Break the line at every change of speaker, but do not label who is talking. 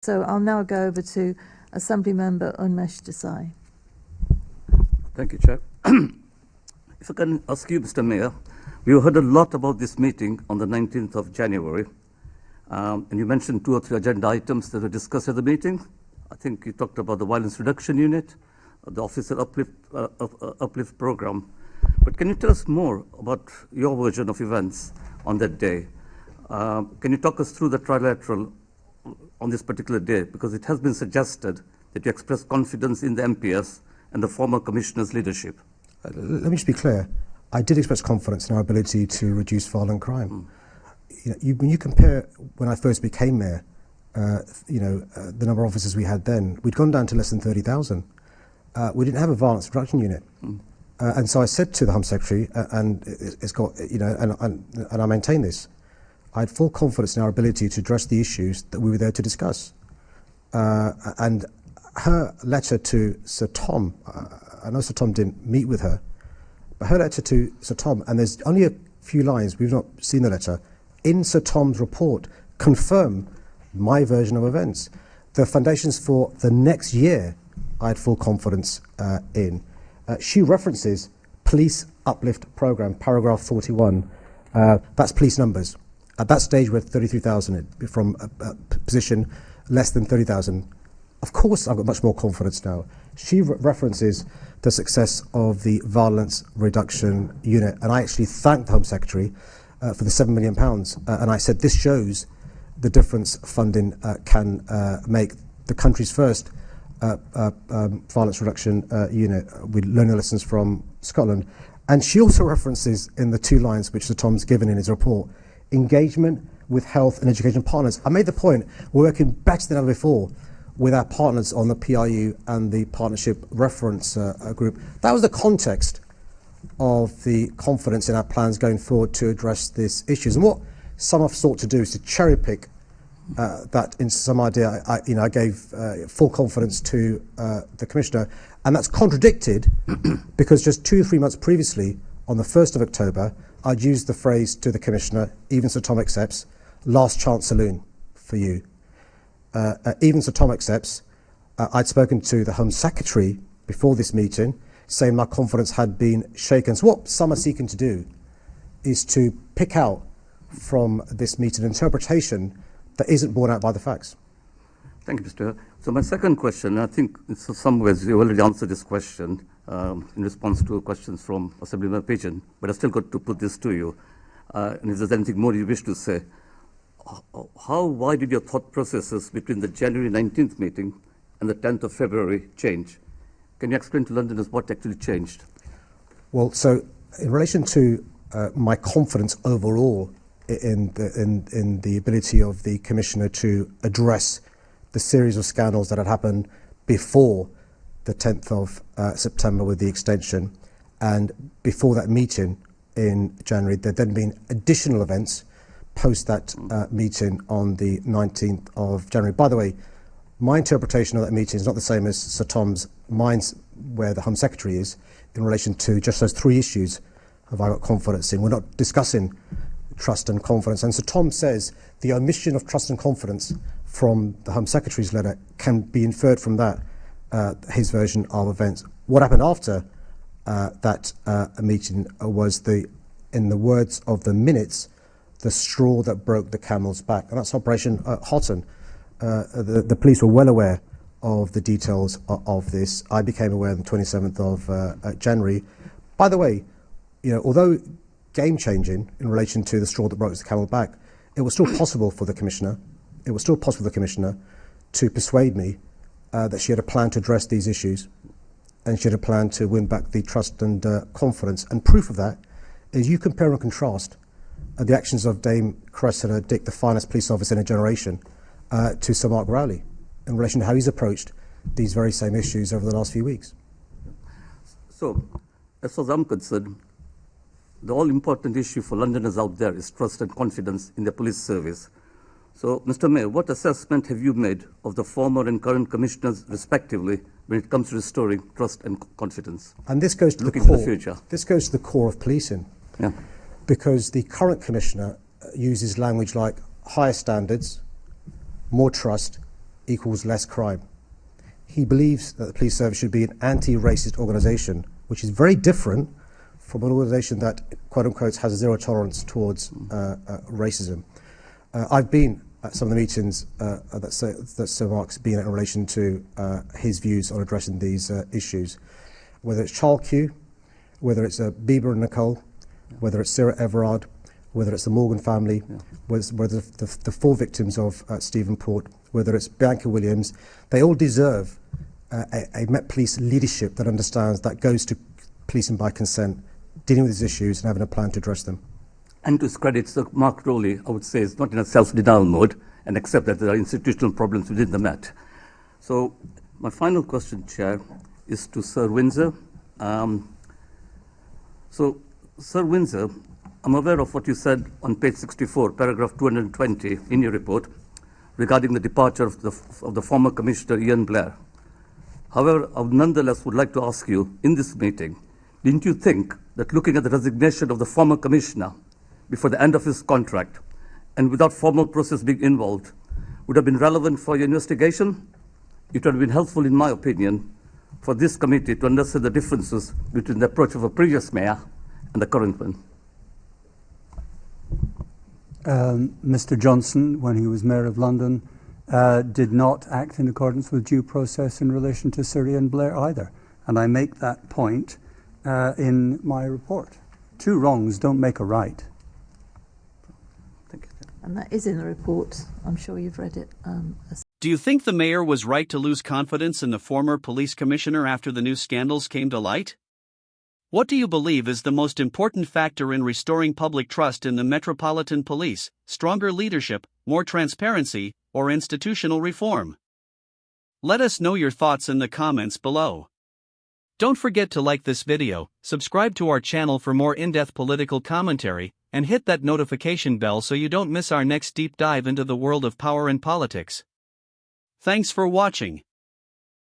So I'll now go over to Assembly Member Umesh DESI.
Thank you, Chair. If I can ask you, Mr. Mayor, we heard a lot about this meeting on the 19th of January, and you mentioned 2 or 3 agenda items that were discussed at the meeting. I think you talked about the Violence Reduction Unit, the Officer Uplift Program. But can you tell us more about your version of events on that day? Can you talk us through the trilateral on this particular day? Because it has been suggested that you express confidence in the MPS and the former Commissioner's leadership.
Let me just be clear. I did express confidence in our ability to reduce violent crime. When you compare when I first became mayor, the number of officers we had then, we'd gone down to less than 30,000. We didn't have a violence reduction unit. And so I said to the Home Secretary, and it's got, and I maintain this, I had full confidence in our ability to address the issues that we were there to discuss. And her letter to Sir Tom, I know Sir Tom didn't meet with her, but her letter to Sir Tom, and there's only a few lines, we've not seen the letter, in Sir Tom's report confirm my version of events. The foundations for the next year, I had full confidence in. She references Police Uplift Programme, paragraph 41. That's police numbers. At that stage, we're 33,000 from a position less than 30,000. Of course, I've got much more confidence now. She references the success of the Violence Reduction Unit, and I actually thanked the Home Secretary for the £7 million. And I said this shows the difference funding can make. The country's first violence reduction unit. We learned the lessons from Scotland. And she also references in the 2 lines which Sir Tom's given in his report, engagement with health and education partners. I made the point, we're working better than ever before with our partners on the PRU and the Partnership Reference Group. That was the context of the confidence in our plans going forward to address these issues. And what some have sought to do is to cherry pick that in some idea. I gave full confidence to the Commissioner, and that's contradicted because just 2 or 3 months previously, on the 1st of October, I'd used the phrase to the Commissioner, even Sir Tom accepts, last chance saloon for you. Even Sir Tom accepts, I'd spoken to the Home Secretary before this meeting, saying my confidence had been shaken. So what some are seeking to do is to pick out from this meeting an interpretation that isn't borne out by the facts.
Thank you, Mr. So my second question, I think in some ways you already answered this question in response to questions from Assemblymember Pigeon, but I still got to put this to you. And if there's anything more you wish to say, why did your thought processes between the January 19th meeting and the 10th of February change? Can you explain to Londoners what actually changed?
Well, so in relation to my confidence overall in the ability of the Commissioner to address the series of scandals that had happened before the 10th of September with the extension, and before that meeting in January, there'd then been additional events post that meeting on the 19th of January. By the way, my interpretation of that meeting is not the same as Sir Tom's. Mine's where the Home Secretary is in relation to just those 3 issues have I got confidence in. We're not discussing trust and confidence. And Sir Tom says the omission of trust and confidence from the Home Secretary's letter can be inferred from that, his version of events. What happened after that meeting was, in the words of the minutes, the straw that broke the camel's back. And that's Operation Houghton. The police were well aware of the details of this. I became aware on the 27th of January. By the way, although game-changing in relation to the straw that broke the camel's back, it was still possible for the Commissioner. It was still possible for the Commissioner to persuade me that she had a plan to address these issues, and she had a plan to win back the trust and confidence. And proof of that is you compare and contrast the actions of Dame Cressida Dick, the finest police officer in a generation, to Sir Mark Rowley in relation to how he's approached these very same issues over the last few weeks.
So, as far as I'm concerned, the all-important issue for Londoners out there is trust and confidence in the police service. So, Mr. Mayor, what assessment have you made of the former and current commissioners, respectively, when it comes to restoring trust and confidence?
And this goes to
looking
the core.
To the future.
This goes to the core of policing.
Yeah.
Because the current commissioner uses language like higher standards, more trust, equals less crime. He believes that the police service should be an anti-racist organisation, which is very different from an organisation that, quote unquote, has zero tolerance towards racism. I've been at some of the meetings that Sir Mark's been at in relation to his views on addressing these issues, whether it's Charles Q, whether it's Bieber and Nicole, whether it's Sarah Everard, whether it's the Morgan family, whether the 4 victims of Stephen Port, whether it's Bianca Williams. They all deserve a Met Police leadership that understands, that goes to policing by consent, dealing with these issues and having a plan to address them.
And to his credit, Sir Mark Rowley, I would say, is not in a self-denial mode and accept that there are institutional problems within the Met. So my final question, Chair, is to Sir Windsor. So, Sir Windsor, I'm aware of what you said on page 64, paragraph 220 in your report regarding the departure of the former Commissioner Ian Blair. However, I nonetheless would like to ask you, in this meeting, didn't you think that looking at the resignation of the former Commissioner before the end of his contract and without formal process being involved would have been relevant for your investigation? It would have been helpful, in my opinion, for this committee to understand the differences between the approach of a previous mayor and the current one.
Mr. Johnson, when he was Mayor of London, did not act in accordance with due process in relation to Sir Ian Blair either. And I make that point in my report. 2 wrongs don't make a right.
Thank you.
And that is in the report. I'm sure you've read it.
Do you think the mayor was right to lose confidence in the former police commissioner after the new scandals came to light? What do you believe is the most important factor in restoring public trust in the Metropolitan Police? Stronger leadership, more transparency, or institutional reform? Let us know your thoughts in the comments below. Don't forget to like this video, subscribe to our channel for more in-depth political commentary, and hit that notification bell so you don't miss our next deep dive into the world of power and politics. Thanks for watching.